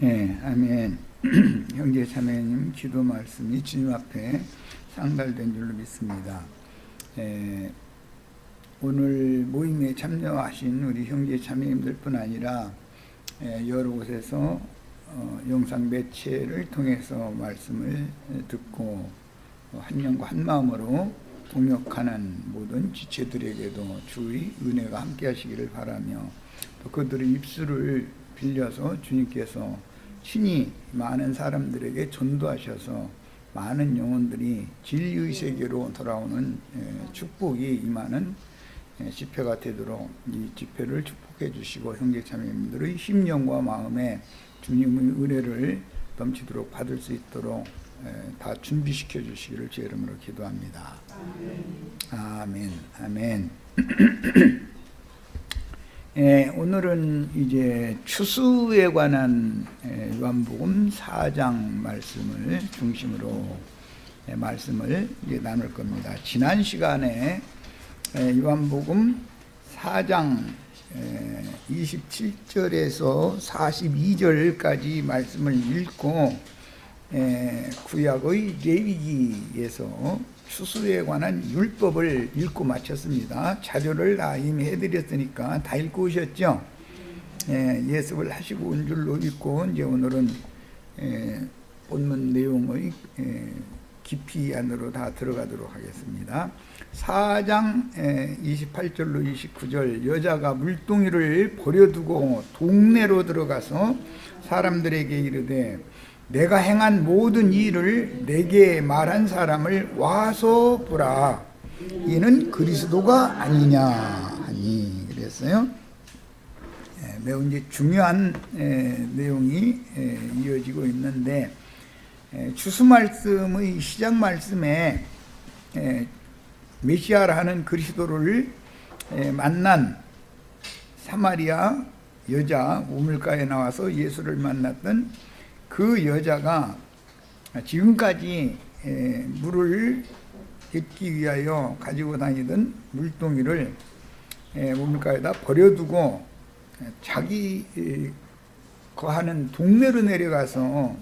예, 아멘. 형제 자매님 기도 말씀이 주님 앞에 상달된 줄로 믿습니다. 오늘 모임에 참여하신 우리 형제 자매님들 뿐 아니라 여러 곳에서 영상 매체를 통해서 말씀을 듣고 한 영과 한 마음으로 동역하는 모든 지체들에게도 주의 은혜가 함께 하시기를 바라며, 또 그들의 입술을 빌려서 주님께서 친히 많은 사람들에게 전도하셔서 많은 영혼들이 진리의 세계로 돌아오는 축복이 임하는 집회가 되도록 이 집회를 축복해 주시고, 형제 자매님들의 심령과 마음에 주님의 은혜를 넘치도록 받을 수 있도록 다 준비시켜 주시기를 주 이름으로 기도합니다. 아멘. 아멘. 오늘은 이제 추수에 관한 요한복음 4장 말씀을 중심으로 말씀을 이제 나눌 겁니다. 지난 시간에 요한복음 4장 27절에서 42절까지 말씀을 읽고 구약의 레위기에서 추수에 관한 율법을 읽고 마쳤습니다. 자료를 다 이미 해드렸으니까 다 읽고 오셨죠? 예습을 하시고 온 줄로 읽고, 이제 오늘은 본문 내용의 깊이 안으로 다 들어가도록 하겠습니다. 4장 28절로 29절, 여자가 물동이를 버려두고 동네로 들어가서 사람들에게 이르되 내가 행한 모든 일을 내게 말한 사람을 와서 보라, 이는 그리스도가 아니냐 하니 그랬어요. 매우 이제 중요한 내용이 이어지고 있는데, 추수 말씀의 시작 말씀에 메시아라는 그리스도를 만난 사마리아 여자, 우물가에 나와서 예수를 만났던 그 여자가 지금까지 물을 얻기 위하여 가지고 다니던 물동이를 우물가에다 버려두고 자기 거하는 동네로 내려가서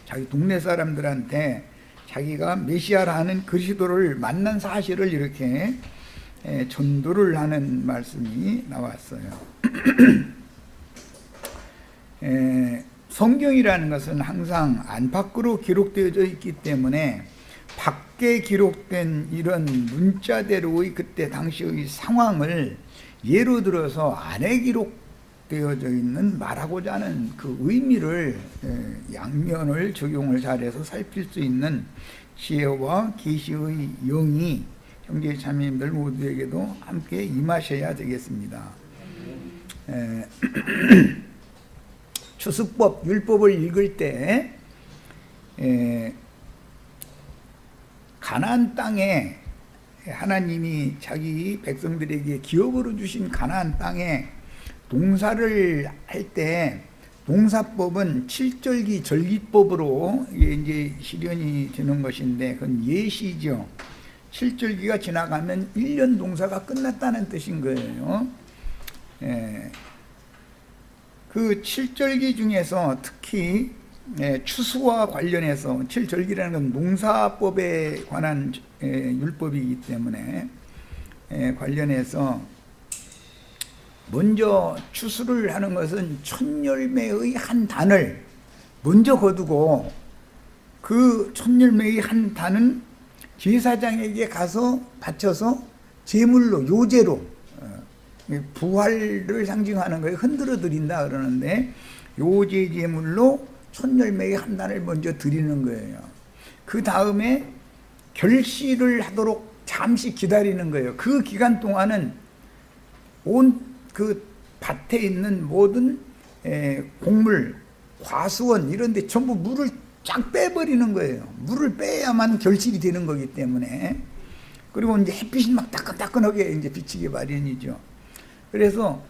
자기 동네 사람들한테 자기가 메시아라는 그리스도를 만난 사실을 이렇게 전도를 하는 말씀이 나왔어요. 성경이라는 것은 항상 안팎으로 기록되어져 있기 때문에 밖에 기록된 이런 문자대로의 그때 당시의 상황을 예로 들어서 안에 기록되어져 있는 말하고자 하는 그 의미를 양면을 적용을 잘해서 살필 수 있는 지혜와 계시의 영이 형제 자매님들 모두에게도 함께 임하셔야 되겠습니다. 추수법, 율법을 읽을 때 가나안 땅에 하나님이 자기 백성들에게 기업으로 주신 가나안 땅에 농사를 할 때 농사법은 7절기 절기법으로 이제 실현이 되는 것인데, 그건 예시죠. 7절기가 지나가면 1년 농사가 끝났다는 뜻인 거예요. 그 7절기 중에서 특히 추수와 관련해서, 7절기라는 건 농사법에 관한 율법이기 때문에 관련해서 먼저 추수를 하는 것은 첫 열매의 한 단을 먼저 거두고, 그 첫 열매의 한 단은 제사장에게 가서 바쳐서 제물로, 요제로, 부활을 상징하는 거에 흔들어 드린다 그러는데, 요제 제물로 첫 열매의 한 단을 먼저 드리는 거예요. 그 다음에 결실을 하도록 잠시 기다리는 거예요. 그 기간 동안은 온 그 밭에 있는 모든 곡물, 과수원 이런 데 전부 물을 쫙 빼버리는 거예요. 물을 빼야만 결실이 되는 거기 때문에. 그리고 이제 햇빛이 막 따끈따끈하게 이제 비치기 마련이죠. 그래서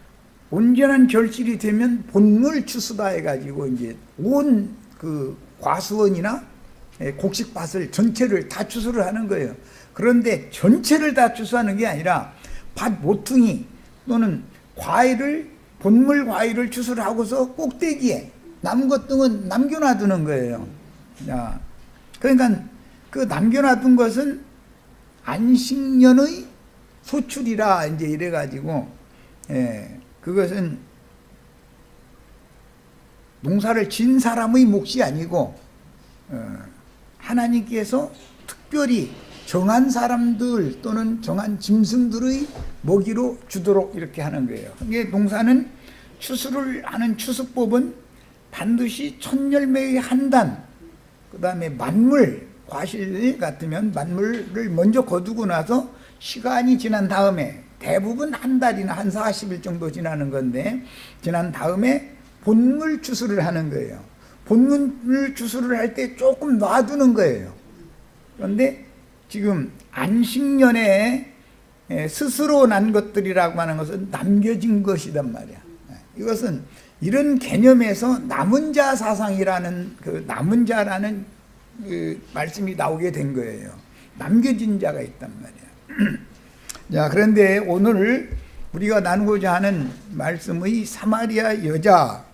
온전한 결실이 되면 본물 추수다 해가지고 이제 온 그 과수원이나 곡식밭을 전체를 다 추수를 하는 거예요. 그런데 전체를 다 추수하는 게 아니라 밭 모퉁이 또는 과일을 본물 과일을 추수하고서 꼭대기에 남은 것 등은 남겨놔두는 거예요. 자, 그러니까 그 남겨놔둔 것은 안식년의 소출이라 이제 이래가지고, 그것은 농사를 진 사람의 몫이 아니고 하나님께서 특별히 정한 사람들 또는 정한 짐승들의 먹이로 주도록 이렇게 하는 거예요. 이게 농사는 추수를 하는 추수법은 반드시 첫 열매의 한 단, 그 다음에 만물, 과실 같으면 만물을 먼저 거두고 나서 시간이 지난 다음에, 대부분 한 달이나 한 40일 정도 지나는 건데, 지난 다음에 본물 추수를 하는 거예요. 본물 추수를 할 때 조금 놔두는 거예요. 그런데 지금 안식년에 스스로 난 것들이라고 하는 것은 남겨진 것이단 말이야. 이것은 이런 개념에서 남은 자 사상이라는, 그 남은 자라는 그 말씀이 나오게 된 거예요. 남겨진 자가 있단 말이야. 자, 그런데 오늘 우리가 나누고자 하는 말씀의 사마리아 여자와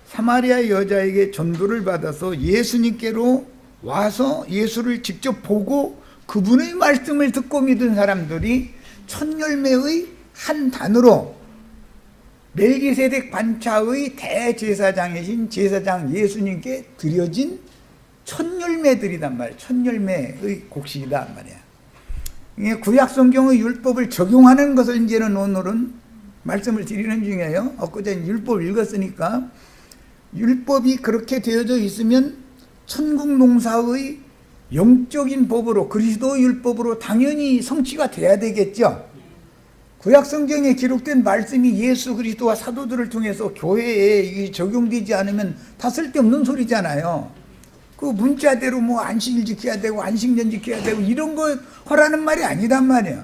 사마리아 여자에게 전도를 받아서 예수님께로 와서 예수를 직접 보고 그분의 말씀을 듣고 믿은 사람들이 첫 열매의 한 단으로 멜기세덱 반차의 대제사장이신 제사장 예수님께 드려진 첫 열매들이단 말이에요. 첫 열매의 곡식이단 말이야. 이게 구약 성경의 율법을 적용하는 것을 이제는 오늘은 말씀을 드리는 중이에요. 엊그제 율법 읽었으니까 율법이 그렇게 되어져 있으면 천국 농사의 영적인 법으로, 그리스도 율법으로 당연히 성취가 돼야 되겠죠. 구약 성경에 기록된 말씀이 예수 그리스도와 사도들을 통해서 교회에 적용되지 않으면 다 쓸데없는 소리잖아요. 그 문자대로 뭐 안식일 지켜야 되고 안식년 지켜야 되고 이런 거 하라는 말이 아니란 말이에요.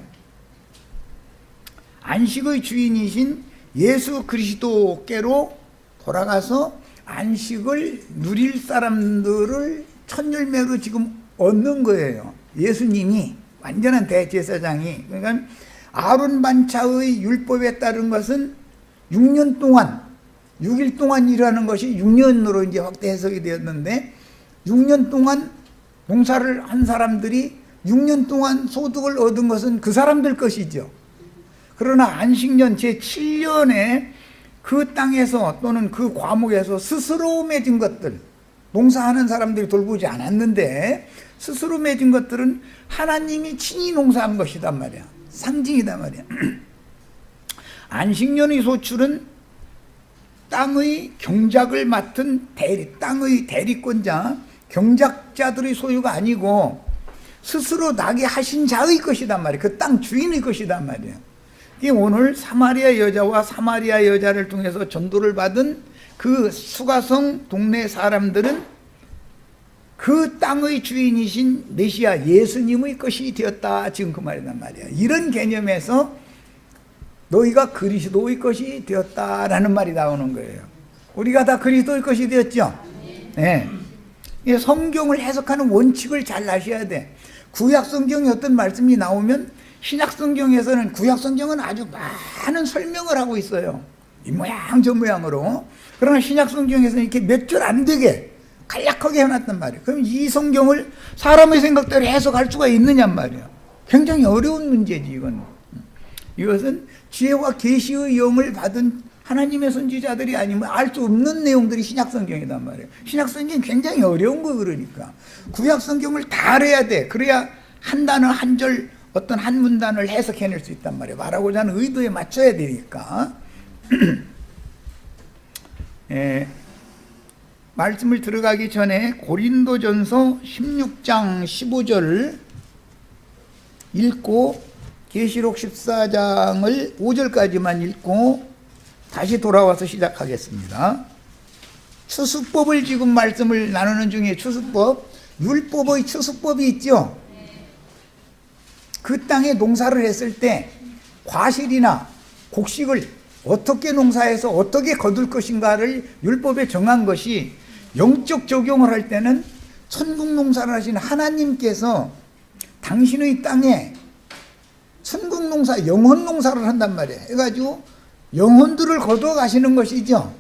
안식의 주인이신 예수 그리스도께로 돌아가서 안식을 누릴 사람들을 첫 열매로 지금 얻는 거예요. 예수님이 완전한 대제사장이. 그러니까 아론 반차의 율법에 따른 것은 6년 동안, 6일 동안 일하는 것이 6년으로 이제 확대 해석이 되었는데, 6년 동안 농사를 한 사람들이 6년 동안 소득을 얻은 것은 그 사람들 것이죠. 그러나 안식년 제7년에 그 땅에서 또는 그 과목에서 스스로 맺은 것들, 농사하는 사람들이 돌보지 않았는데 스스로 맺은 것들은 하나님이 친히 농사한 것이단 말이야. 상징이단 말이야. 안식년의 소출은 땅의 경작을 맡은 땅의 대리권자, 경작자들의 소유가 아니고 스스로 나게 하신 자의 것이단 말이야. 그 땅 주인의 것이단 말이야. 이게 오늘 사마리아 여자와 사마리아 여자를 통해서 전도를 받은 그 수가성 동네 사람들은 그 땅의 주인이신 메시아 예수님의 것이 되었다. 지금 그 말이란 말이야. 이런 개념에서 너희가 그리스도의 것이 되었다라는 말이 나오는 거예요. 우리가 다 그리스도의 것이 되었죠? 네. 성경을 해석하는 원칙을 잘 아셔야 돼. 구약 성경에 어떤 말씀이 나오면 신약 성경에서는, 구약 성경은 아주 많은 설명을 하고 있어요. 이 모양 저 모양으로. 그러나 신약 성경에서는 이렇게 몇 줄 안 되게 간략하게 해놨단 말이에요. 그럼 이 성경을 사람의 생각대로 해석할 수가 있느냔 말이에요. 굉장히 어려운 문제지 이건. 이것은 지혜와 계시의 영을 받은 하나님의 선지자들이 아니면 알 수 없는 내용들이 신약 성경이단 말이에요. 신약 성경이 굉장히 어려운 거. 그러니까 구약 성경을 다 알아야 돼. 그래야 한 단어 한 절 어떤 한 문단을 해석해낼 수 있단 말이에요. 말하고자 하는 의도에 맞춰야 되니까. 말씀을 들어가기 전에 고린도전서 16장 15절을 읽고 계시록 14장을 5절까지만 읽고 다시 돌아와서 시작하겠습니다. 추수법을 지금 말씀을 나누는 중에 추수법, 율법의 추수법이 있죠. 그 땅에 농사를 했을 때 과실이나 곡식을 어떻게 농사해서 어떻게 거둘 것인가를 율법에 정한 것이 영적 적용을 할 때는 천국 농사를 하신 하나님께서 당신의 땅에 천국 농사, 영혼 농사를 한단 말이에요. 해가지고 영혼들을 거두어 가시는 것이죠.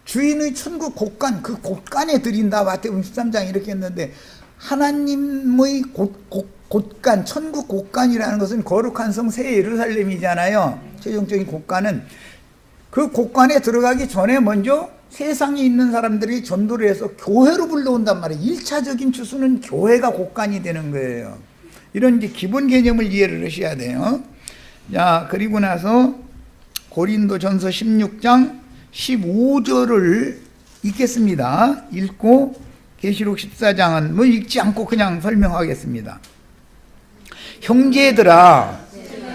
주인의 천국 곳간, 그 곳간에 드린다. 마태복음 13장 이렇게 했는데, 하나님의 곳간, 천국 곳간이라는 것은 거룩한 성 새 예루살렘이잖아요. 최종적인 곳간은. 그 곳간에 들어가기 전에 먼저 세상에 있는 사람들이 전도를 해서 교회로 불러온단 말이에요. 1차적인 추수는 교회가 곳간이 되는 거예요. 이런 이제 기본 개념을 이해를 하셔야 돼요. 자, 그리고 나서 고린도전서 16장 15절을 읽겠습니다. 읽고 계시록 14장은 뭐 읽지 않고 그냥 설명하겠습니다. 형제들아,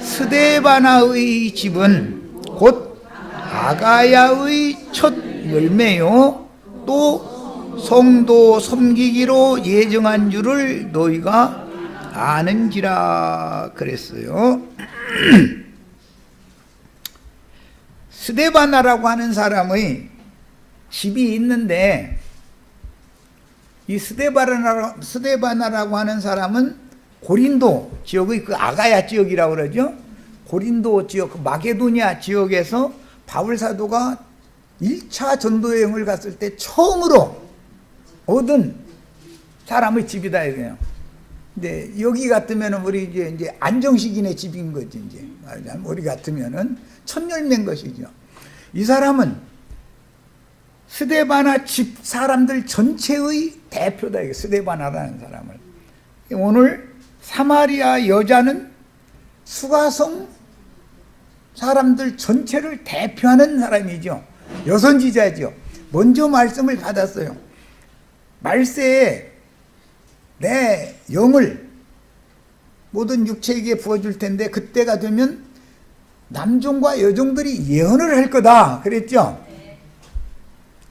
스데바나의 집은 곧 아가야의 첫 열매요 또 성도 섬기기로 예정한 줄을 너희가 아는지라 그랬어요. 스데바나라고 하는 사람의 집이 있는데, 이 스데바나라고 하는 사람은 고린도 지역의 그 아가야 지역이라고 그러죠. 고린도 지역, 그 마게도니아 지역에서 바울 사도가 1차 전도 여행을 갔을 때 처음으로 얻은 사람의 집이다 이거예요. 근데 여기 같으면은 우리 이제 안정식인의 집인 거지, 이제 말하자면 우리 같으면은 첫 열매인 것이죠. 이 사람은 스데바나 집 사람들 전체의 대표다, 이게 스데바나라는 사람을. 오늘 사마리아 여자는 수가성 사람들 전체를 대표하는 사람이죠. 여선지자죠. 먼저 말씀을 받았어요. 말세에 내 영을 모든 육체에게 부어줄 텐데 그때가 되면 남종과 여종들이 예언을 할 거다 그랬죠.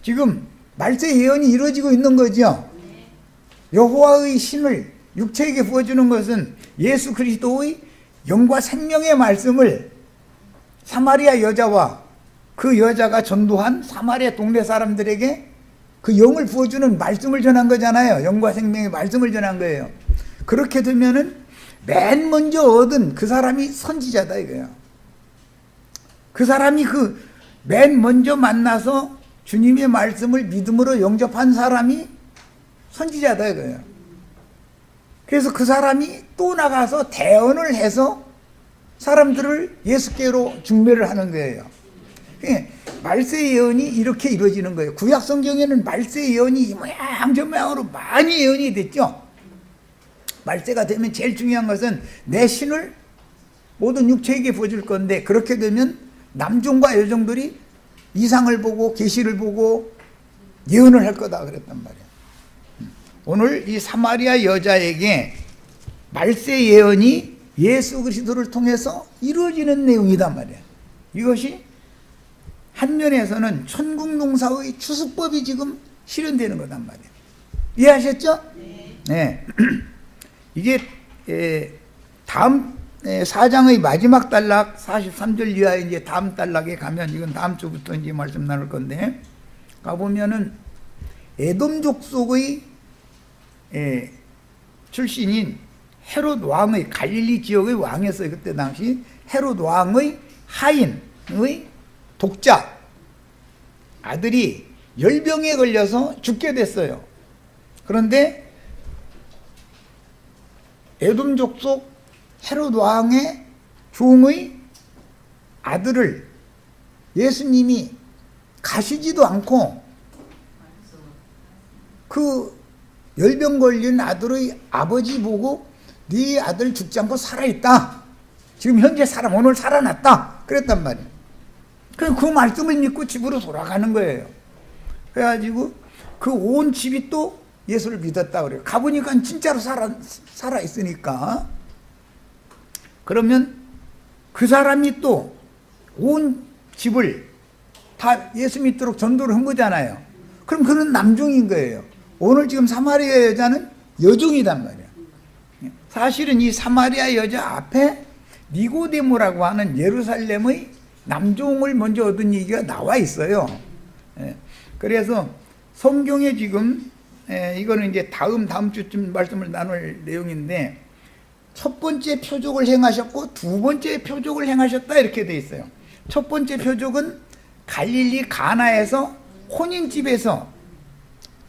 지금 말세 예언이 이루어지고 있는 거죠. 여호와의 신을 육체에게 부어주는 것은 예수 그리스도의 영과 생명의 말씀을 사마리아 여자와 그 여자가 전도한 사마리아 동네 사람들에게 그 영을 부어주는 말씀을 전한 거잖아요. 영과 생명의 말씀을 전한 거예요. 그렇게 되면은 맨 먼저 얻은 그 사람이 선지자다 이거예요. 그 사람이 그 맨 먼저 만나서 주님의 말씀을 믿음으로 영접한 사람이 선지자다 이거예요. 그래서 그 사람이 또 나가서 대언을 해서 사람들을 예수께로 중매를 하는 거예요. 말세 예언이 이렇게 이루어지는 거예요. 구약 성경에는 말세 예언이 이 모양 저 모양으로 많이 예언이 됐죠. 말세가 되면 제일 중요한 것은 내 신을 모든 육체에게 부어줄 건데, 그렇게 되면 남종과 여종들이 이상을 보고 계시를 보고 예언을 할 거다 그랬단 말이에요. 오늘 이 사마리아 여자에게 말세 예언이 예수 그리스도를 통해서 이루어지는 내용이단 말이에요. 이것이 한 면에서는 천국 농사의 추수법이 지금 실현되는 거단 말이에요. 이해하셨죠? 네. 이게 다음 4장의 마지막 단락 43절 이하에 이제 다음 단락에 가면, 이건 다음 주부터 이제 말씀 나눌 건데, 가보면은 에돔 족속의 출신인 헤롯 왕의, 갈릴리 지역의 왕이었어요. 그때 당시 헤롯 왕의 하인의 독자 아들이 열병에 걸려서 죽게 됐어요. 그런데 에돔 족속 헤롯 왕의 종의 아들을 예수님이 가시지도 않고 그 열병 걸린 아들의 아버지 보고 네 아들 죽지 않고 살아있다. 지금 현재 오늘 살아났다. 그랬단 말이에요. 그 말씀을 믿고 집으로 돌아가는 거예요. 그래가지고 그 온 집이 또 예수를 믿었다 그래요. 가보니까 진짜로 살아있으니까. 그러면 그 사람이 또 온 집을 다 예수 믿도록 전도를 한 거잖아요. 그럼 그는 남종인 거예요. 오늘 지금 사마리아 여자는 여종이단 말이에요. 사실은 이 사마리아 여자 앞에 니고데모라고 하는 예루살렘의 남종을 먼저 얻은 얘기가 나와 있어요. 그래서 성경에 지금 이거는 이제 다음 주쯤 말씀을 나눌 내용인데, 첫 번째 표적을 행하셨고 두 번째 표적을 행하셨다 이렇게 돼 있어요. 첫 번째 표적은 갈릴리 가나에서 혼인집에서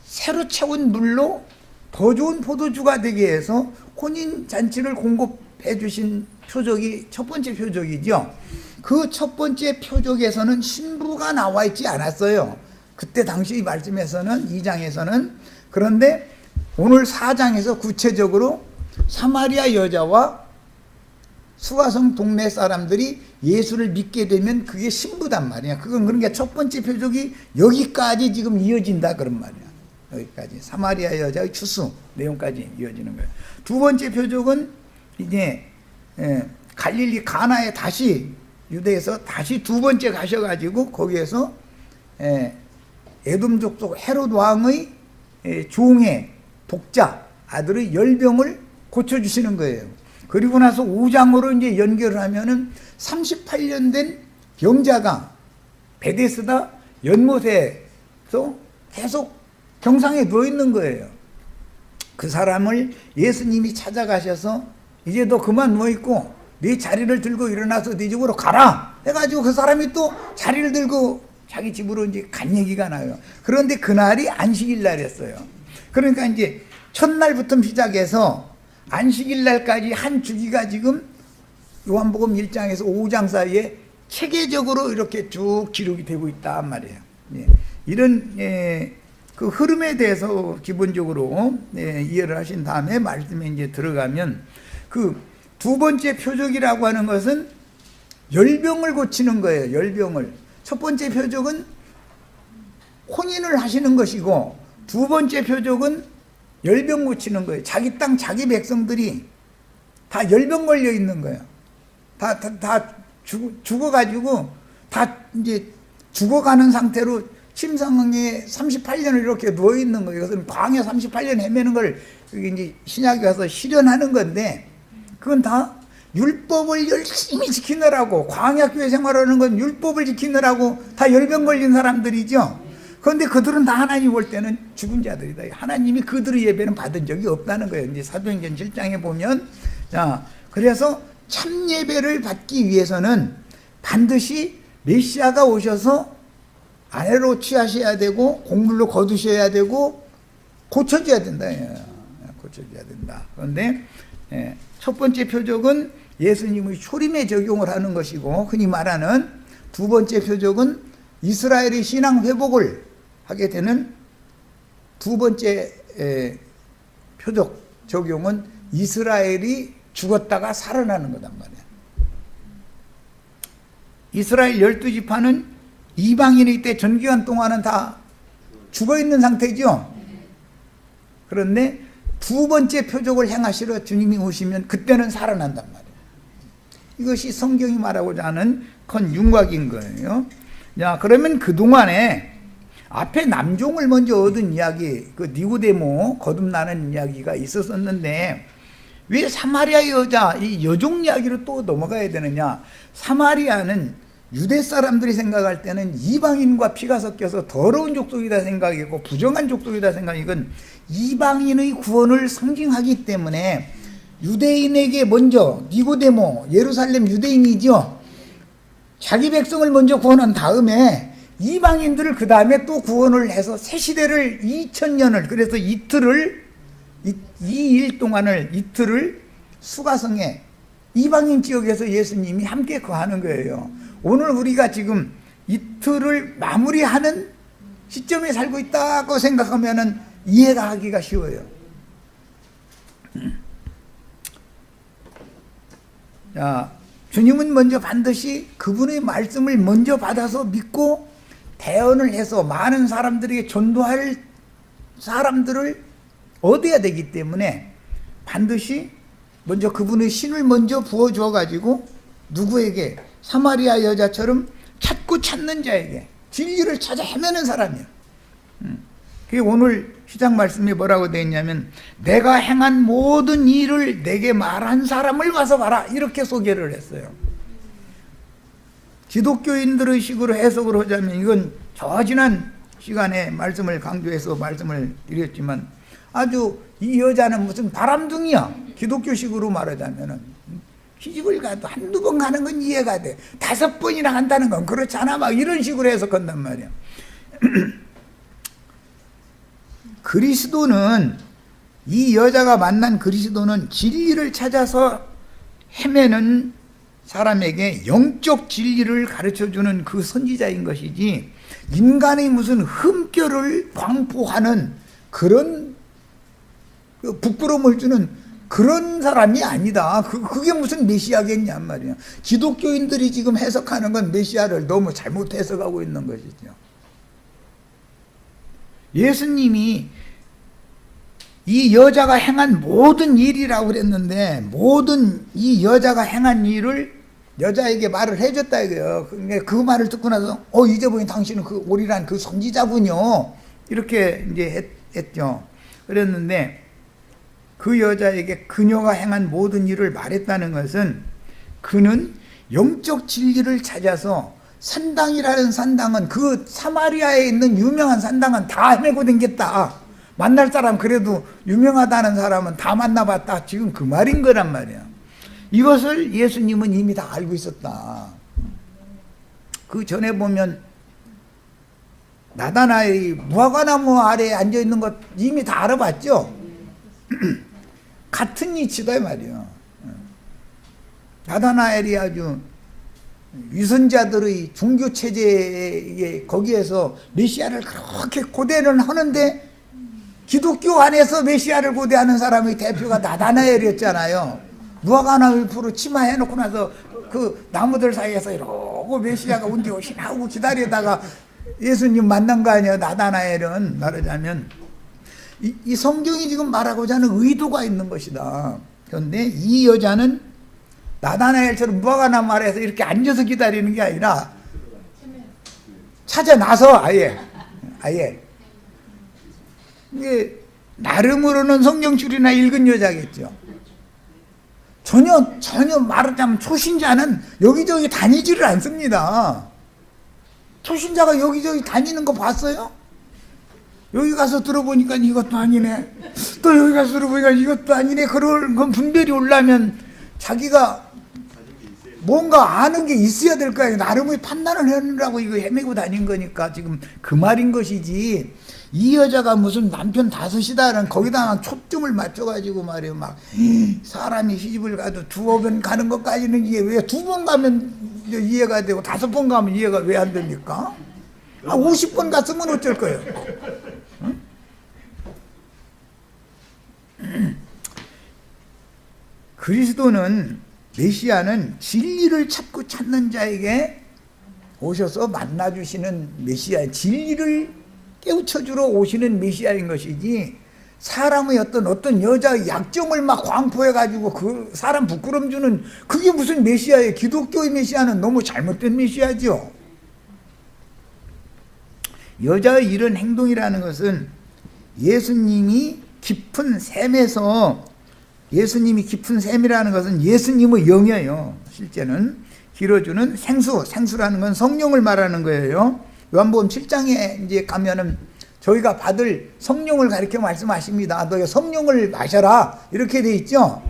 새로 채운 물로 더 좋은 포도주가 되게 해서 혼인잔치를 공급해 주신 표적이 첫 번째 표적이죠. 그 첫 번째 표적에서는 신부가 나와 있지 않았어요. 그때 당시 말씀에서는 2장에서는. 그런데 오늘 4장에서 구체적으로 사마리아 여자와 수가성 동네 사람들이 예수를 믿게 되면 그게 신부단 말이야. 그건 그러니까 첫 번째 표적이 여기까지 지금 이어진다 그런 말이야. 여기까지 사마리아 여자의 추수 내용까지 이어지는 거예요. 두 번째 표적은 이제 갈릴리 가나에 다시 유대에서 다시 두 번째 가셔가지고 거기에서 에돔 족속 헤롯 왕의 종의 독자 아들의 열병을 고쳐주시는 거예요. 그리고 나서 5장으로 이제 연결을 하면은 38년 된 병자가 베데스다 연못에서 계속 병상에 누워 있는 거예요. 그 사람을 예수님이 찾아가셔서 이제 너 그만 누워 있고 네 자리를 들고 일어나서 네 집으로 가라 해가지고 그 사람이 또 자리를 들고 자기 집으로 이제 간 얘기가 나요. 그런데 그날이 안식일 날이었어요. 그러니까 이제 첫날부터 시작해서 안식일 날까지 한 주기가 지금 요한복음 1장에서 5장 사이에 체계적으로 이렇게 쭉 기록이 되고 있단 말이에요. 이런 그 흐름에 대해서 기본적으로 이해를 하신 다음에 말씀에 이제 들어가면 그 두 번째 표적이라고 하는 것은 열병을 고치는 거예요. 열병을. 첫 번째 표적은 혼인을 하시는 것이고 두 번째 표적은 열병 고치는 거예요. 자기 땅 자기 백성들이 다 열병 걸려 있는 거예요. 다 죽어가지고 다 이제 죽어가는 상태로 침상에 38년을 이렇게 누워 있는 거예요. 이것은 광야 38년 헤매는 걸 이제 신약에 가서 실현하는 건데 그건 다 율법을 열심히 지키느라고 광야교회 생활하는 건 율법을 지키느라고 다 열병 걸린 사람들이죠. 그런데 그들은 다 하나님 볼 때는 죽은 자들이다. 하나님이 그들의 예배는 받은 적이 없다는 거예요. 이제 사도행전 7장에 보면 자 그래서 참 예배를 받기 위해서는 반드시 메시아가 오셔서 아내로 취하셔야 되고 곡물로 거두셔야 되고 고쳐줘야 된다. 고쳐줘야 된다. 그런데 첫 번째 표적은 예수님의 초림에 적용을 하는 것이고 흔히 말하는 두 번째 표적은 이스라엘의 신앙 회복을 하게 되는 두 번째 표적 적용은 이스라엘이 죽었다가 살아나는 거단 말이야. 이스라엘 12지파는 이방인의 때 전기간 동안은 다 죽어있는 상태죠. 그런데 두 번째 표적을 행하시러 주님이 오시면 그때는 살아난단 말이에요. 이것이 성경이 말하고자 하는 큰 윤곽인 거예요. 자, 그러면 그동안에 앞에 남종을 먼저 얻은 이야기, 그 니고데모 거듭나는 이야기가 있었었는데 왜 사마리아 여자, 이 여종 이야기로 또 넘어가야 되느냐. 사마리아는 유대 사람들이 생각할 때는 이방인과 피가 섞여서 더러운 족속이다 생각이고 부정한 족속이다 생각이건 이방인의 구원을 상징하기 때문에 유대인에게 먼저 니고데모 예루살렘 유대인이죠. 자기 백성을 먼저 구원한 다음에 이방인들을 그 다음에 또 구원을 해서 새 시대를 2000년을 그래서 이틀을 2일 동안을 이틀을 수가성에 이방인 지역에서 예수님이 함께 거하는 거예요. 오늘 우리가 지금 이틀을 마무리하는 시점에 살고 있다고 생각하면은 이해가 하기가 쉬워요. 자, 주님은 먼저 반드시 그분의 말씀을 먼저 받아서 믿고 대언을 해서 많은 사람들에게 전도할 사람들을 얻어야 되기 때문에 반드시 먼저 그분의 신을 먼저 부어주어 가지고 누구에게 사마리아 여자처럼 찾고 찾는 자에게 진리를 찾아 헤매는 사람이야. 그게 오늘 시작 말씀이 뭐라고 되어 있냐면 내가 행한 모든 일을 내게 말한 사람을 와서 봐라 이렇게 소개를 했어요. 기독교인들의 식으로 해석을 하자면 이건 저 지난 시간에 말씀을 강조해서 말씀을 드렸지만 아주 이 여자는 무슨 바람둥이야. 기독교식으로 말하자면은 시집을 가도 한두 번 가는 건 이해가 돼. 5번이나 간다는 건 그렇잖아. 막 이런 식으로 해석한단 말이야. 그리스도는, 이 여자가 만난 그리스도는 진리를 찾아서 헤매는 사람에게 영적 진리를 가르쳐주는 그 선지자인 것이지, 인간의 무슨 흠결을 광포하는 그런 부끄러움을 주는 그런 사람이 아니다. 그게 무슨 메시아겠냔 말이야. 기독교인들이 지금 해석하는 건 메시아를 너무 잘못 해석하고 있는 것이죠. 예수님이 이 여자가 행한 모든 일이라고 그랬는데, 모든 이 여자가 행한 일을 여자에게 말을 해줬다 이거예요. 그 말을 듣고 나서 이제 보니 당신은 그 오리란 그 선지자군요, 이렇게 이제 했죠. 그랬는데 그 여자에게 그녀가 행한 모든 일을 말했다는 것은, 그는 영적 진리를 찾아서, 산당이라는 산당은, 그 사마리아에 있는 유명한 산당은 다 헤매고 댕겼다. 만날 사람, 그래도 유명하다는 사람은 다 만나봤다. 지금 그 말인 거란 말이야. 이것을 예수님은 이미 다 알고 있었다. 그 전에 보면 나다나엘이 무화과나무 아래에 앉아있는 것 이미 다 알아봤죠. 같은 이치다 말이야. 나다나엘이 아주 위선자들의 종교체제에 거기에서 메시아를 그렇게 고대를 하는데, 기독교 안에서 메시아를 고대하는 사람의 대표가 나다나엘이었잖아요. 무화과나무 잎으로 치마해놓고 나서 그 나무들 사이에서 이러고 메시아가 언제 오시나 하고 기다리다가 예수님 만난 거 아니에요. 나다나엘은 말하자면 이 성경이 지금 말하고자 하는 의도가 있는 것이다. 그런데 이 여자는 나다나엘처럼 무화과나무 아래에서 이렇게 앉아서 기다리는 게 아니라 찾아 나서 아예 이게 나름으로는 성경줄이나 읽은 여자겠죠. 전혀 말하자면 초신자는 여기저기 다니지를 않습니다. 초신자가 여기저기 다니는 거 봤어요? 여기 가서 들어보니까 이것도 아니네, 또 여기 가서 들어보니까 이것도 아니네. 그런 건 분별이 오려면 자기가 뭔가 아는 게 있어야 될 거예요. 나름의 판단을 하느라고 이거 헤매고 다닌 거니까 지금 그 말인 것이지, 이 여자가 무슨 남편 5이다는 거기다가 초점을 맞춰가지고 말이에요. 막 사람이 시집을 가도 2번 가는 것까지는 이해, 왜 2번 가면 이해가 되고 5번 가면 이해가 왜 안 됩니까? 50번 갔으면 어쩔 거예요? 그리스도는, 메시아는 진리를 찾고 찾는 자에게 오셔서 만나주시는 메시아, 진리를 깨우쳐주러 오시는 메시아인 것이지, 사람의 어떤 여자의 약점을 막 광포해가지고 그 사람 부끄럼 주는 그게 무슨 메시아예요. 기독교의 메시아는 너무 잘못된 메시아죠. 여자의 이런 행동이라는 것은 예수님이 깊은 샘에서, 예수님이 깊은 샘이라는 것은 예수님의 영이에요. 실제는 길어주는 생수라는 건 성령을 말하는 거예요. 요한복음 7장에 이제 가면은 저희가 받을 성령을 가리켜 말씀하십니다. 너희 성령을 마셔라, 이렇게 돼 있죠.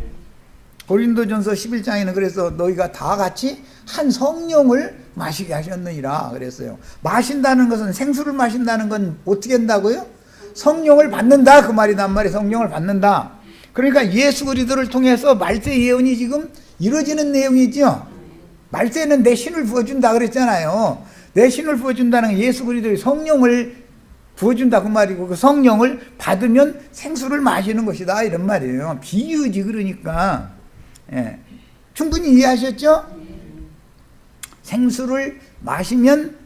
고린도전서 11장에는 그래서 너희가 다 같이 한 성령을 마시게 하셨느니라 그랬어요. 마신다는 것은, 생수를 마신다는 건 어떻게 한다고요? 성령을 받는다, 그 말이란 말이에요. 성령을 받는다. 그러니까 예수 그리스도를 통해서 말세 예언이 지금 이루어지는 내용이죠. 말세는 내 신을 부어준다 그랬잖아요. 내 신을 부어준다는 건 예수 그리스도의 성령을 부어준다 그 말이고, 그 성령을 받으면 생수를 마시는 것이다, 이런 말이에요. 비유지. 그러니까 충분히 이해하셨죠? 생수를 마시면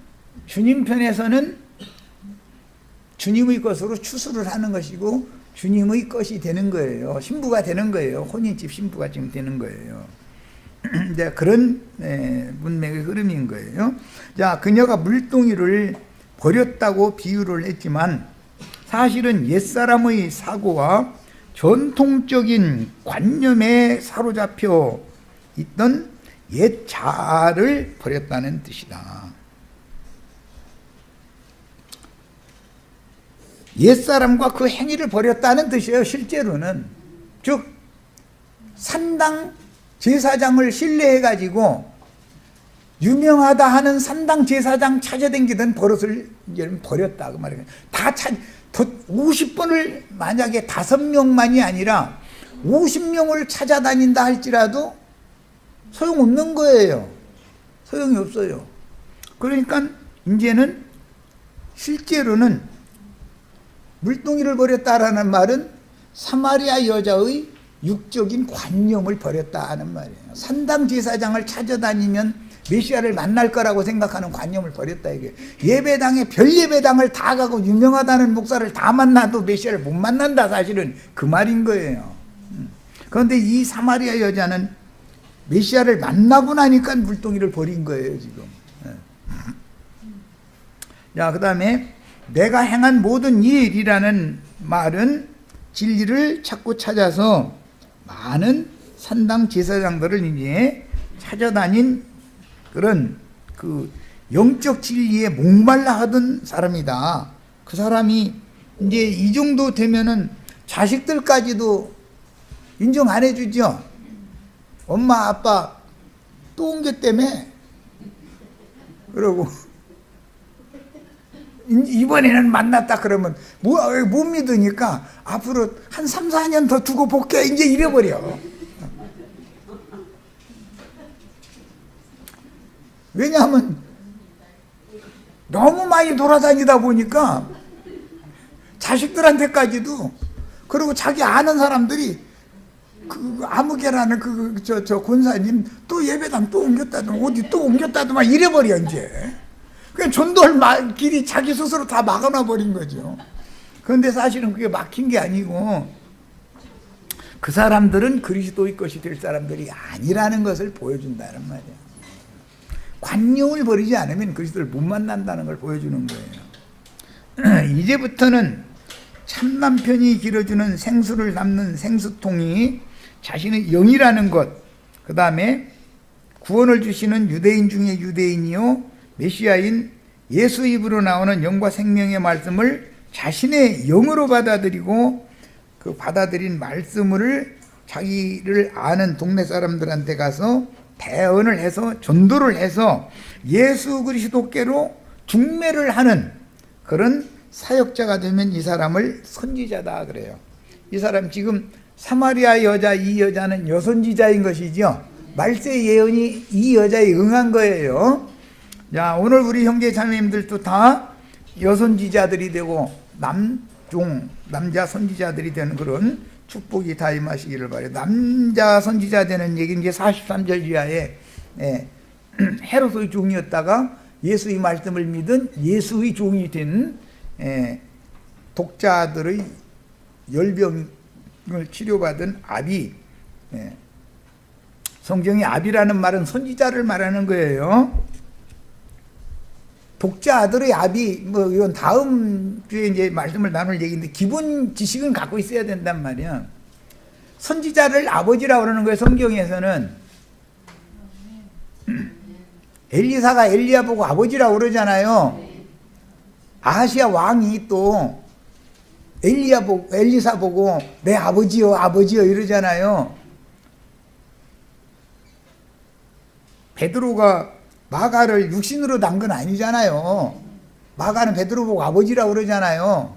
주님 편에서는 주님의 것으로 추수를 하는 것이고 주님의 것이 되는 거예요. 신부가 되는 거예요. 혼인집 신부가 지금 되는 거예요. 네, 그런 문맥의 흐름인 거예요. 자, 그녀가 물동이를 버렸다고 비유를 했지만, 사실은 옛사람의 사고와 전통적인 관념에 사로잡혀 있던 옛 자아를 버렸다는 뜻이다. 옛사람과 그 행위를 버렸다는 뜻이에요. 실제로는. 즉 산당 제사장을 신뢰해가지고 유명하다 하는 산당 제사장 찾아다니던 버릇을 이제는 버렸다 그 말이에요. 50번을 만약에 5명만이 아니라 50명을 찾아다닌다 할지라도 소용없는 거예요. 소용이 없어요. 그러니까 이제는 실제로는 물동이를 버렸다라는 말은 사마리아 여자의 육적인 관념을 버렸다 하는 말이에요. 산당 제사장을 찾아다니면 메시아를 만날 거라고 생각하는 관념을 버렸다 이게. 예배당에 별 예배당을 다 가고 유명하다는 목사를 다 만나도 메시아를 못 만난다 사실은 그 말인 거예요. 그런데 이 사마리아 여자는 메시아를 만나고 나니까 물동이를 버린 거예요 지금. 자, 그 다음에 내가 행한 모든 일이라는 말은 진리를 찾고 찾아서 많은 산당 제사장들을 이제 찾아다닌 그런 그 영적 진리에 목말라 하던 사람이다. 그 사람이 이제 이 정도 되면은 자식들까지도 인정 안 해주죠. 엄마 아빠 또 옮겼다며. 그러고 이번에는 만났다 그러면 못 믿으니까 앞으로 한 3, 4년 더 두고 볼게 이제 이래버려. 왜냐하면 너무 많이 돌아다니다 보니까 자식들한테까지도, 그리고 자기 아는 사람들이 그 아무개라는 저 권사님 또 예배당 또 옮겼다든 어디 또 옮겼다든 막 이래버려 이제. 그냥 전도할 길이 자기 스스로 다 막아놔 버린 거죠. 그런데 사실은 그게 막힌 게 아니고 그 사람들은 그리스도의 것이 될 사람들이 아니라는 것을 보여준다는 말이야. 관념을 버리지 않으면 그리스도를 못 만난다는 걸 보여주는 거예요. 이제부터는 참 남편이 길어주는 생수를 담는 생수통이 자신의 영이라는 것, 그 다음에 구원을 주시는 유대인 중에 유대인이요 메시아인 예수 입으로 나오는 영과 생명의 말씀을 자신의 영으로 받아들이고 그 받아들인 말씀을 자기를 아는 동네 사람들한테 가서 대언을 해서 전도를 해서 예수 그리스도께로 중매를 하는 그런 사역자가 되면 이 사람을 선지자다 그래요. 이 사람 지금 사마리아 여자, 이 여자는 여선지자인 것이죠. 말세 예언이 이 여자에 응한 거예요. 자, 오늘 우리 형제 자매님들도 다 여선지자들이 되고 남자 선지자들이 되는 그런 축복이 다 임하시기를 바래요. 남자 선지자 되는 얘기는 이제 43절 이하에 헤롯의 종이었다가 예수의 말씀을 믿은 예수의 종이 된 독자들의 열병을 치료받은 아비. 성경이 아비라는 말은 선지자를 말하는 거예요. 독자 아들의 아비, 뭐 이건 다음 주에 이제 말씀을 나눌 얘기인데 기본 지식은 갖고 있어야 된단 말이야. 선지자를 아버지라고 그러는 거예요. 성경에서는 엘리사가 엘리야 보고 아버지라고 그러잖아요. 아하시아 왕이 또 엘리사 보고 내 아버지요 아버지요 이러잖아요. 베드로가 마가를 육신으로 난 건 아니잖아요. 마가는 베드로 보고 아버지라고 그러잖아요.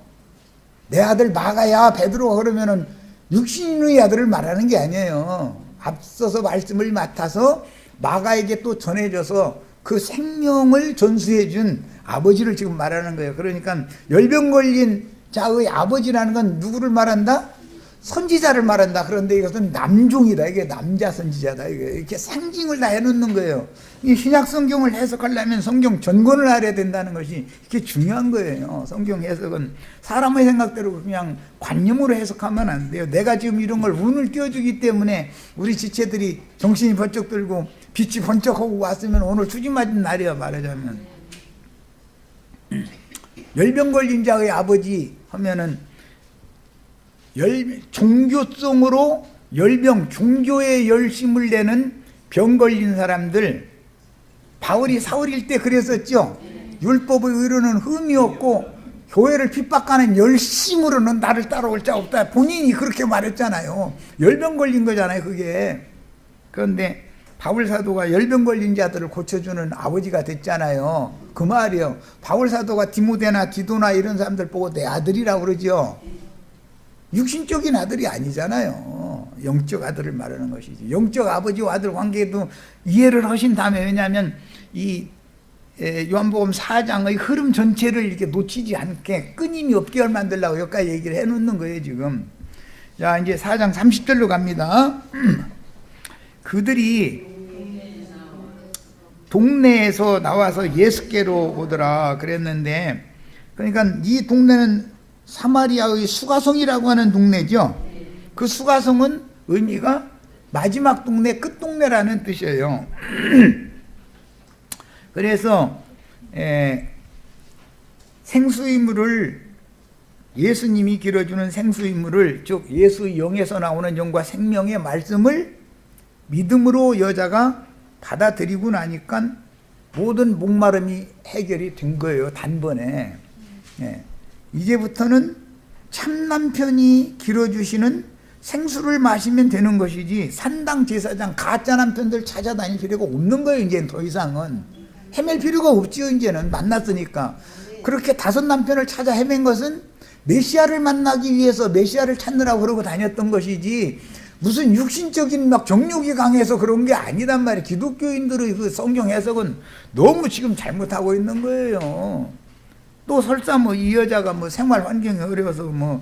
내 아들 마가야 베드로가 그러면은 육신의 아들을 말하는 게 아니에요. 앞서서 말씀을 맡아서 마가에게 또 전해줘서 그 생명을 전수해 준 아버지를 지금 말하는 거예요. 그러니까 열병 걸린 자의 아버지라는 건 누구를 말한다? 선지자를 말한다. 그런데 이것은 남종이다. 이게 남자 선지자다. 이렇게 상징을 다 해놓는 거예요. 이 신약 성경을 해석하려면 성경 전권을 알아야 된다는 것이 이렇게 중요한 거예요. 성경 해석은 사람의 생각대로 그냥 관념으로 해석하면 안 돼요. 내가 지금 이런 걸 운을 띄워주기 때문에 우리 지체들이 정신이 번쩍 들고 빛이 번쩍하고 왔으면 오늘 투지 맞은 날이야 말하자면. 열병 걸린 자의 아버지 하면은 종교성으로 열병, 종교에 열심을 내는 병 걸린 사람들, 바울이 사울일 때 그랬었죠. 율법의 의로는 흠이 없고 교회를 핍박하는 열심으로는 나를 따라올 자 없다. 본인이 그렇게 말했잖아요. 열병 걸린 거잖아요, 그게. 그런데 바울 사도가 열병 걸린 자들을 고쳐주는 아버지가 됐잖아요. 그 말이에요. 바울 사도가 디모데나 디도나 이런 사람들 보고 내 아들이라고 그러죠. 육신적인 아들이 아니잖아요. 영적 아들을 말하는 것이지. 영적 아버지와 아들 관계도 이해를 하신 다음에, 왜냐하면 이 요한복음 4장의 흐름 전체를 이렇게 놓치지 않게 끊임이 없게 만들려고 여기까지 얘기를 해놓는 거예요, 지금. 자, 이제 4장 30절로 갑니다. 그들이 동네에서 나와서 예수께로 오더라 그랬는데, 그러니까 이 동네는 사마리아의 수가성이라고 하는 동네죠. 그 수가성은 의미가 마지막 동네, 끝 동네라는 뜻이에요. 그래서 생수이물을, 예수님이 길어주는 생수이물을, 즉 예수의 영에서 나오는 영과 생명의 말씀을 믿음으로 여자가 받아들이고 나니까 모든 목마름이 해결이 된 거예요, 단번에. 이제부터는 참 남편이 길어주시는 생수를 마시면 되는 것이지 산당 제사장 가짜 남편들 찾아다닐 필요가 없는 거예요. 이제는 더 이상은 헤맬 필요가 없지요. 이제는 만났으니까. 그렇게 5 남편을 찾아 헤맨 것은 메시아를 만나기 위해서 메시아를 찾느라고 그러고 다녔던 것이지 무슨 육신적인 막 정욕이 강해서 그런 게 아니단 말이에요. 기독교인들의 그 성경 해석은 너무 지금 잘못하고 있는 거예요. 또 설사 뭐 이 여자가 뭐 생활 환경이 어려워서 뭐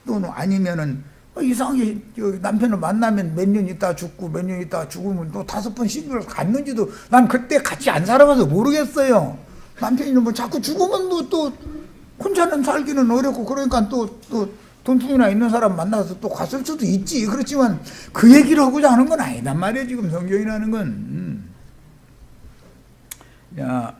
또 아니면은 이상하게 남편을 만나면 몇 년 있다 죽고 몇 년 있다 죽으면 또 5번 시집을 갔는지도 난 그때 같이 안 살아봐서 모르겠어요. 남편이 뭐 자꾸 죽으면 뭐 또 혼자는 살기는 어렵고 그러니까 또 돈통이나 있는 사람 만나서 또 갔을 수도 있지. 그렇지만 그 얘기를 하고자 하는 건 아니단 말이에요. 지금 성경이라는 건. 자,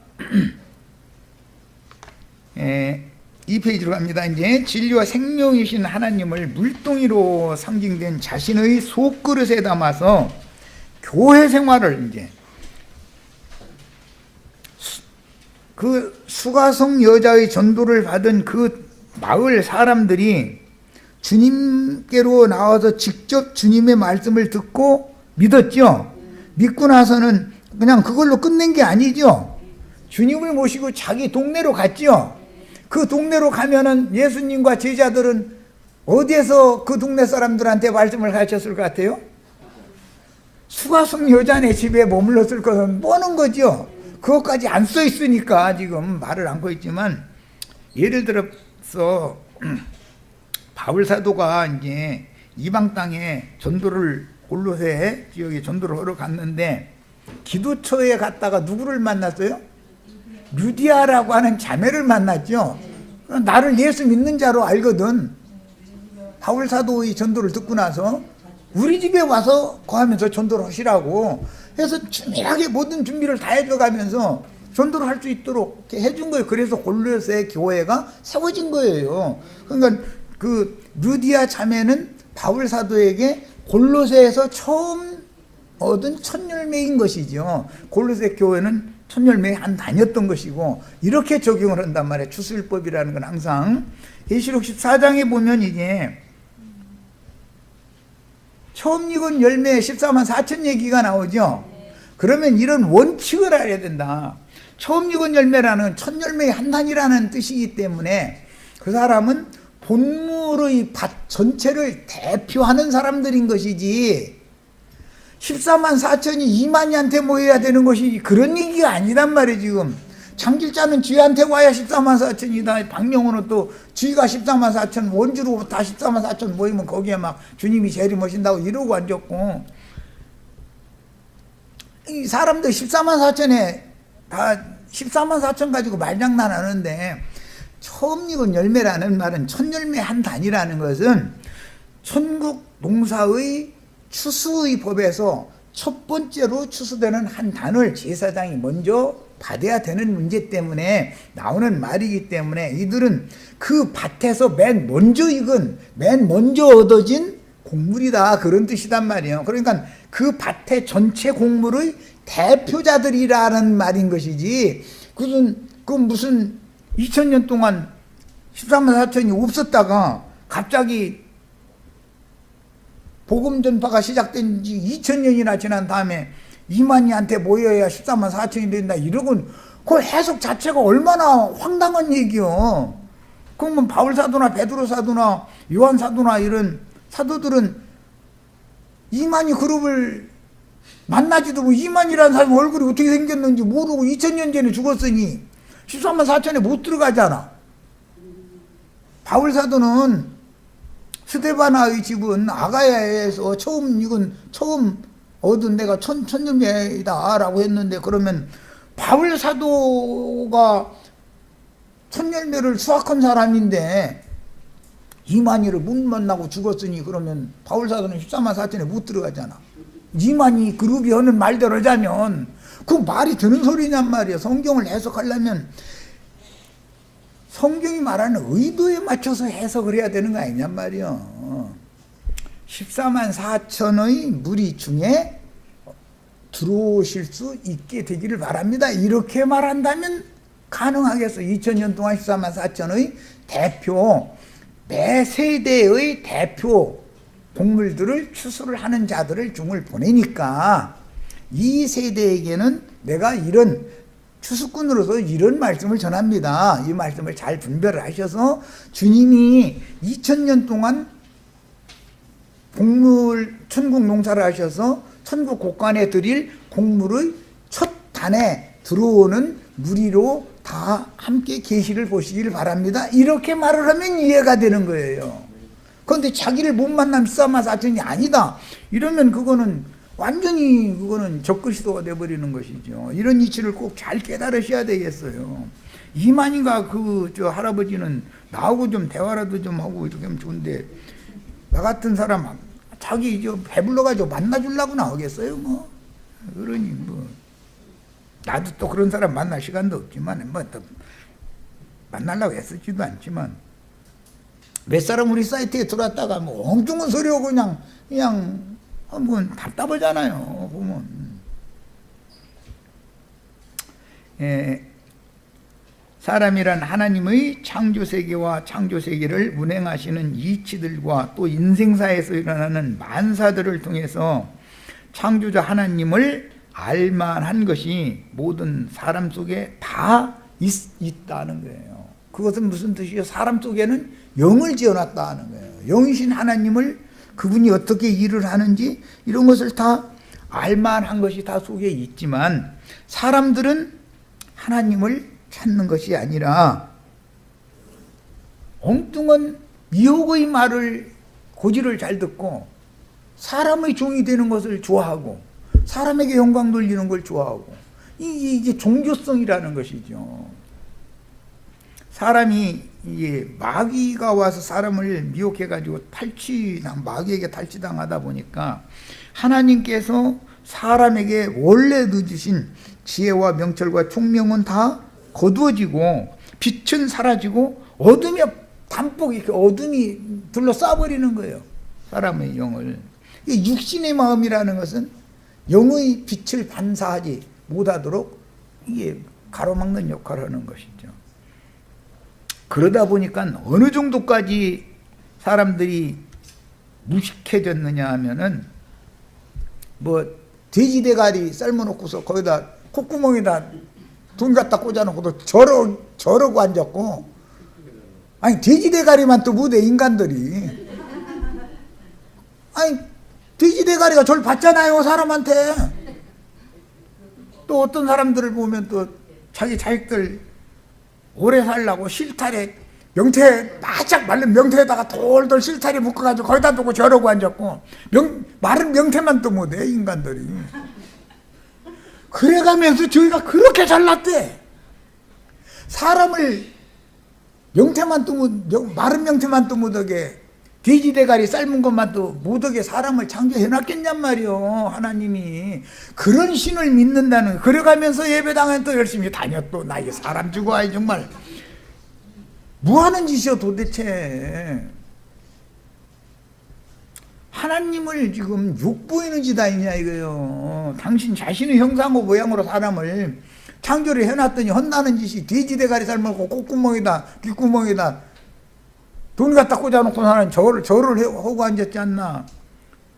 2페이지로 갑니다. 이제 진리와 생명이신 하나님을 물동이로 상징된 자신의 속그릇에 담아서 교회 생활을 이제 그 수가성 여자의 전도를 받은 그 마을 사람들이 주님께로 나와서 직접 주님의 말씀을 듣고 믿었죠. 믿고 나서는 그냥 그걸로 끝낸 게 아니죠. 주님을 모시고 자기 동네로 갔죠. 그 동네로 가면은 예수님과 제자들은 어디에서 그 동네 사람들한테 말씀을 가르쳤을 것 같아요? 수가성 여자네 집에 머물렀을 것은 뻔한 거죠. 그것까지 안 써 있으니까 지금 말을 안 하고 있지만, 예를 들어서 바울 사도가 이제 이방 땅에 전도를, 골로새 지역에 전도를 하러 갔는데 기도처에 갔다가 누구를 만났어요? 루디아라고 하는 자매를 만났죠. 나를 예수 믿는 자로 알거든. 바울 사도의 전도를 듣고 나서 우리 집에 와서 거하면서 전도를 하시라고 해서 준비하게 모든 준비를 다 해줘가면서 전도를 할 수 있도록 해준 거예요. 그래서 골로새 교회가 세워진 거예요. 그러니까 그 루디아 자매는 바울 사도에게 골로새에서 처음 얻은 첫 열매인 것이죠. 골로새 교회는 첫 열매의 한 단이었던 것이고, 이렇게 적용을 한단 말이에요. 추수율법이라는 건 항상. 계시록 14장에 보면 이게 처음 익은 열매 14만 4천 얘기가 나오죠. 그러면 이런 원칙을 알아야 된다. 처음 익은 열매라는 첫 열매의 한 단이라는 뜻이기 때문에 그 사람은 본물의 밭 전체를 대표하는 사람들인 것이지 14만 4천이 2만이한테 모여야 되는 것이 그런 얘기가 아니란 말이에요. 지금 장길자는 쥐한테 와야 14만 4천이다. 박명호는 또 쥐가 14만 4천, 원주로 다 14만 4천 모이면 거기에 막 주님이 재림하신다고 이러고 앉았고, 이 사람들 14만 4천에 다 14만 4천 가지고 말장난 하는데, 처음 익은 열매라는 말은 첫 열매 한 단이라는 것은 천국 농사의 추수의 법에서 첫 번째로 추수되는 한 단을 제사장이 먼저 받아야 되는 문제 때문에 나오는 말이기 때문에, 이들은 그 밭에서 맨 먼저 익은, 맨 먼저 얻어진 곡물이다, 그런 뜻이단 말이에요. 그러니까 그 밭의 전체 곡물의 대표자들이라는 말인 것이지, 그 무슨 2000년 동안 13만 4천이 없었다가 갑자기 복음 전파가 시작된 지 2000년이나 지난 다음에 2만이한테 모여야 14만 4천이 된다. 이러곤 그 해석 자체가 얼마나 황당한 얘기요. 그러면 바울 사도나 베드로 사도나 요한 사도나 이런 사도들은 2만이 그룹을 만나지도 뭐 2만이라는 사람 얼굴이 어떻게 생겼는지 모르고 2000년 전에 죽었으니 14만 4천에 못 들어가잖아. 바울 사도는 스데바나의 집은 아가야에서 처음 얻은 데가 천열매이다라고 했는데, 그러면 바울 사도가 천열매를 수확한 사람인데 2만이를 못 만나고 죽었으니 그러면 바울 사도는 14만 4천에 못 들어가잖아. 2만이 그룹이 하는 말대로 하자면 그 말이 드는 소리냔 말이야. 성경을 해석하려면 성경이 말하는 의도에 맞춰서 해석을 해야 되는 거 아니냔 말이야. 14만 4천의 무리 중에 들어오실 수 있게 되기를 바랍니다. 이렇게 말한다면 가능하겠어. 2000년 동안 14만 4천의 대표, 매 세대의 대표 동물들을 추수를 하는 자들을 중을 보내니까 이 세대에게는 내가 이런 추수꾼으로서 이런 말씀을 전합니다. 이 말씀을 잘 분별을 하셔서 주님이 2000년 동안 천국 농사를 하셔서 천국 곳간에 드릴 곡물의 첫 단에 들어오는 무리로 다 함께 계시를 보시길 바랍니다. 이렇게 말을 하면 이해가 되는 거예요. 그런데 자기를 못 만나면 14만 4천이 아니다 이러면 그거는 완전히 적그리스도가 되어버리는 것이죠. 이런 이치를 꼭 잘 깨달으셔야 되겠어요. 이만인가 저 할아버지는 나하고 좀 대화라도 좀 하고 이렇게 하면 좋은데, 나 같은 사람 자기 배불러가지고 만나주려고 나오겠어요 뭐. 그러니 뭐 나도 또 그런 사람 만날 시간도 없지만 뭐 또 만나려고 애쓰지도 않지만 몇 사람 우리 사이트에 들어왔다가 뭐 엉뚱한 소리하고 그냥 한번 답답하잖아요 보면. 사람이란 하나님의 창조세계와 창조세계를 운행하시는 이치들과 또 인생사에서 일어나는 만사들을 통해서 창조자 하나님을 알만한 것이 모든 사람 속에 다 있다는 거예요. 그것은 무슨 뜻이에요? 사람 속에는 영을 지어놨다는 거예요. 영이신 하나님을, 그분이 어떻게 일을 하는지 이런 것을 다 알만한 것이 다 속에 있지만, 사람들은 하나님을 찾는 것이 아니라 엉뚱한 미혹의 말을, 고지를 잘 듣고 사람의 종이 되는 것을 좋아하고 사람에게 영광 돌리는 걸 좋아하고, 이게 종교성이라는 것이죠. 사람이 마귀가 와서 사람을 미혹해가지고 마귀에게 탈취당하다 보니까 하나님께서 사람에게 원래 주신 지혜와 명철과 총명은 다 거두어지고 빛은 사라지고 어둠이 담뿍 이렇게 어둠이 둘러싸버리는 거예요. 사람의 영을. 육신의 마음이라는 것은 영의 빛을 반사하지 못하도록 이게 가로막는 역할을 하는 것이죠. 그러다 보니까 어느 정도까지 사람들이 무식해졌느냐 하면은 뭐 돼지 대가리 삶아놓고서 거기다 콧구멍에다 돈 갖다 꽂아놓고도 저러고 앉았고, 아니 돼지 대가리만 또 못해 인간들이. 아니 돼지 대가리가 절 받잖아요 사람한테. 또 어떤 사람들을 보면 또 자기 자식들 오래 살라고 실타래 바짝 마른 명태에다가 돌돌 실타래 묶어가지고 거기다 두고 저러고 앉았고, 마른 명태만 또 못해 인간들이. 그래가면서 저희가 그렇게 잘났대. 사람을 마른 명태만 또 못하게, 돼지 대가리 삶은 것만 또 못하게 사람을 창조해놨겠냔 말이요 하나님이. 그런 신을 믿는다는, 그래가면서 예배당에 또 열심히 다녔. 또 나 이게 사람 주고 아이 정말 뭐하는 짓이요 도대체. 하나님을 지금 욕보이는 짓 아니냐 이거요. 당신 자신의 형상과 모양으로 사람을 창조를 해놨더니 혼나는 짓이 돼지 대가리 삶고 콧구멍에다 귓구멍에다 돈 갖다 꽂아놓고 나는 절을 하고 앉았지 않나.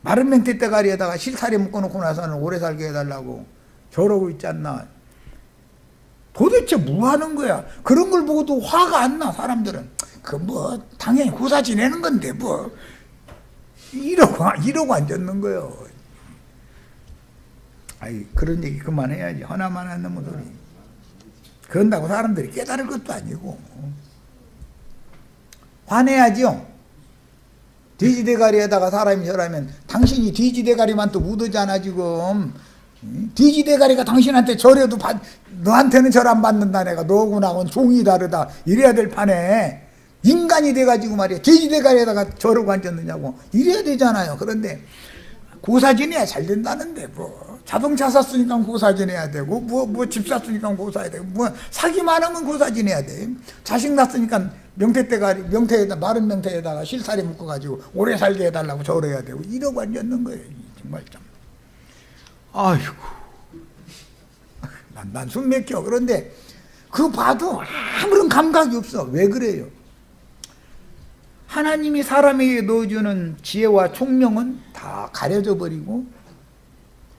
마른 맹태 대가리에다가 실살에 묶어놓고 나서는 오래 살게 해달라고 저러고 있지 않나. 도대체 뭐 하는 거야? 그런 걸 보고도 화가 안 나, 사람들은. 당연히 고사 지내는 건데, 이러고 앉았는 거예요. 아이, 그런 얘기 그만해야지. 허나만 한 놈의 소리. 그런다고 사람들이 깨달을 것도 아니고. 화내야죠. 돼지대가리에다가 사람이 절하면 당신이 돼지대가리만 또 묻었잖아, 지금. 돼지대가리가 당신한테 절해도 너한테는 절 안 받는다. 내가 너하고 나하고는 종이 다르다. 이래야 될 판에 인간이 돼가지고 말이야 돼지대가리에다가 절하고 앉았느냐고 이래야 되잖아요. 그런데 고사 지내야 잘 된다는데 자동차 샀으니까 고사 지내야 되고 집 샀으니까 고사해야 되고 사기 많으면 고사 지내야 돼. 자식 낳았으니까 명태에다 마른 명태에다가 실살에 묶어가지고 오래 살게 해달라고 절해야 되고 이러고 앉았는 거예요. 정말 참. 아이고, 난 숨 막혀. 그런데 그거 봐도 아무런 감각이 없어. 왜 그래요? 하나님이 사람에게 넣어주는 지혜와 총명은 다 가려져 버리고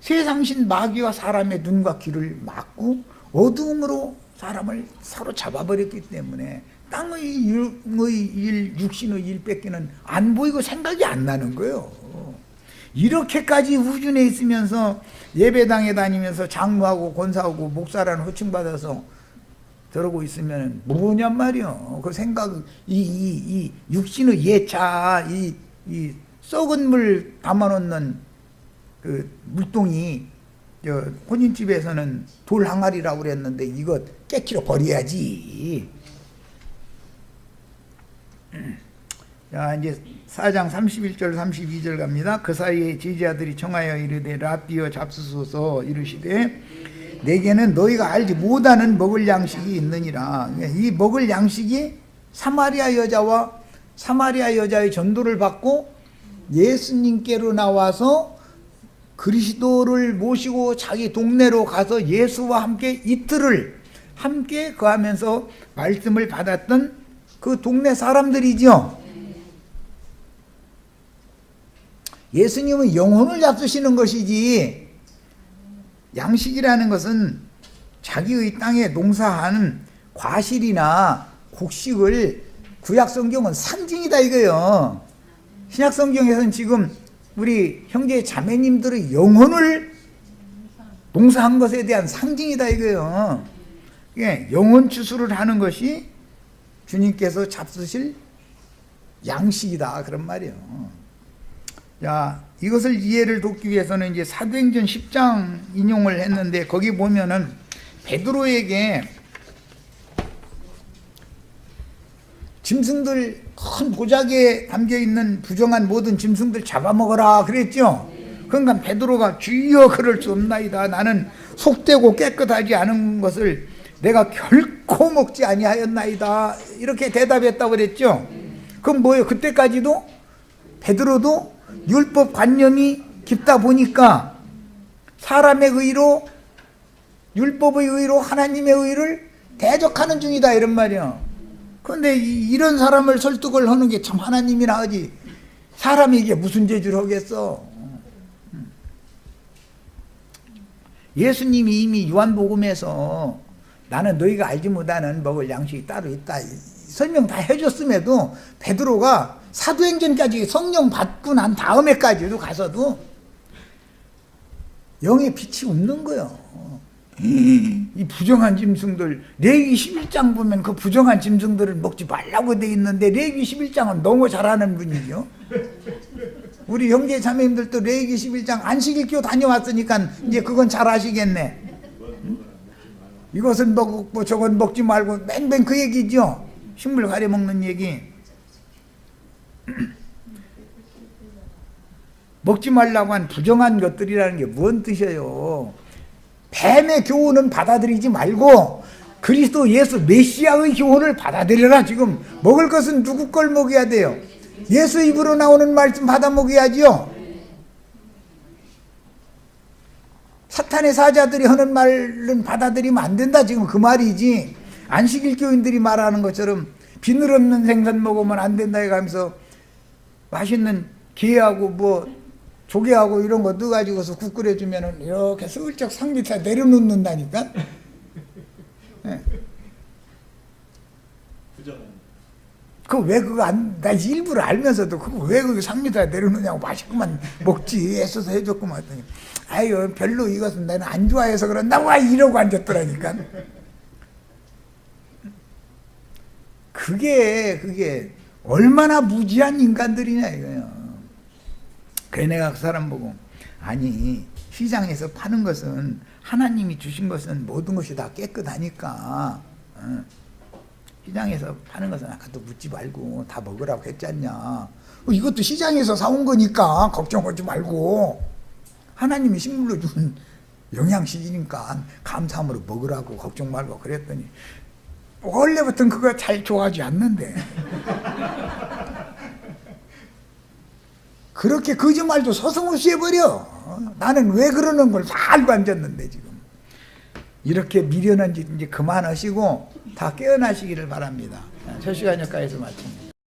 세상신 마귀와 사람의 눈과 귀를 막고 어둠으로 사람을 사로잡아버렸기 때문에 땅의 일, 육신의 일 뺏기는 안 보이고 생각이 안 나는 거예요. 이렇게까지 후준에 있으면서 예배당에 다니면서 장로하고 권사하고 목사라는 호칭받아서 저러고 있으면 뭐냔 말이요. 그 생각, 이 육신의 예차, 이 썩은 물 담아놓는 그 물동이 혼인집에서는 돌 항아리라고 그랬는데 이거 깨키로 버려야지. 자, 이제 4장 31절 32절 갑니다. 그 사이에 제자들이 청하여 이르되 랍비여 잡수소서 이르시되 내게는 너희가 알지 못하는 먹을 양식이 있느니라. 이 먹을 양식이 사마리아 여자의 전도를 받고 예수님께로 나와서 그리스도를 모시고 자기 동네로 가서 예수와 함께 이틀을 함께 거하면서 말씀을 받았던 그 동네 사람들이죠. 예수님은 영혼을 잡수시는 것이지 양식이라는 것은 자기의 땅에 농사한 과실이나 곡식을 구약성경은 상징이다 이거예요. 신약성경에서는 지금 우리 형제 자매님들의 영혼을 농사한 것에 대한 상징이다 이거예요. 영혼 추수를 하는 것이 주님께서 잡수실 양식이다 그런 말이에요. 자, 이것을 이해를 돕기 위해서는 이제 사도행전 10장 인용을 했는데 거기 보면은 베드로에게 짐승들 큰 보자기에 담겨있는 부정한 모든 짐승들 잡아먹어라 그랬죠. 그러니까 베드로가 주여 그럴 수 없나이다. 나는 속되고 깨끗하지 않은 것을 내가 결코 먹지 아니하였나이다. 이렇게 대답했다고 그랬죠. 그럼 뭐예요? 그때까지도 베드로도 율법 관념이 깊다 보니까 사람의 의로 율법의 의로 하나님의 의를 대적하는 중이다 이런 말이야. 그런데 이런 사람을 설득을 하는 게 참 하나님이나 하지 사람이 이게 무슨 재주를 하겠어. 예수님이 이미 요한복음에서 나는 너희가 알지 못하는 먹을 양식이 따로 있다 설명 다 해줬음에도 베드로가 사도행전까지 성령 받고 난 다음에까지도 가서도 영의 빛이 없는 거예요. 이 부정한 짐승들 레위기 11장 보면 그 부정한 짐승들을 먹지 말라고 돼 있는데 레위기 11장은 너무 잘하는 분이죠. 우리 형제 자매님들도 레위기 11장 안식일교 다녀왔으니까 이제 그건 잘 아시겠네. 이것은 먹고 저건 먹지 말고 맹맹 그 얘기죠. 식물 가려 먹는 얘기. 먹지 말라고 한 부정한 것들이라는 게 뭔 뜻이에요? 뱀의 교훈은 받아들이지 말고 그리스도 예수 메시아의 교훈을 받아들여라. 지금 먹을 것은 누구 걸 먹여야 돼요? 예수 입으로 나오는 말씀 받아 먹여야지요. 사탄의 사자들이 하는 말은 받아들이면 안 된다. 지금 그 말이지. 안식일 교인들이 말하는 것처럼 비늘 없는 생선 먹으면 안 된다 해가면서 맛있는 게하고 뭐 조개하고 이런 거 넣어가지고서 국 끓여주면은 이렇게 슬쩍 상 밑에 내려놓는다니까. 네. 그 왜 그거 나 일부러 알면서도 그거 왜 그거 상 밑에 내려놓냐고 맛있구만 먹지 애써서 해줬구만 했더니 아유 별로 이것은 나는 안 좋아해서 그런다고 이러고 앉았더라니까. 그게 얼마나 무지한 인간들이냐 이거요. 그래 내가 그 사람 보고 아니 시장에서 파는 것은 하나님이 주신 것은 모든 것이 다 깨끗하니까 시장에서 파는 것은 아까도 묻지 말고 다 먹으라고 했잖냐. 이것도 시장에서 사온 거니까 걱정하지 말고 하나님이 식물로 준 영양식이니까 감사함으로 먹으라고 걱정 말고 그랬더니 원래부터는 그거 잘 좋아하지 않는데 그렇게 거짓말도 서슴없이 해버려. 나는 왜 그러는 걸 다 알고 앉았는데 지금 이렇게 미련한 짓 이제 그만하시고 다 깨어나시기를 바랍니다. 첫 시간 여기까지서 마칩니다.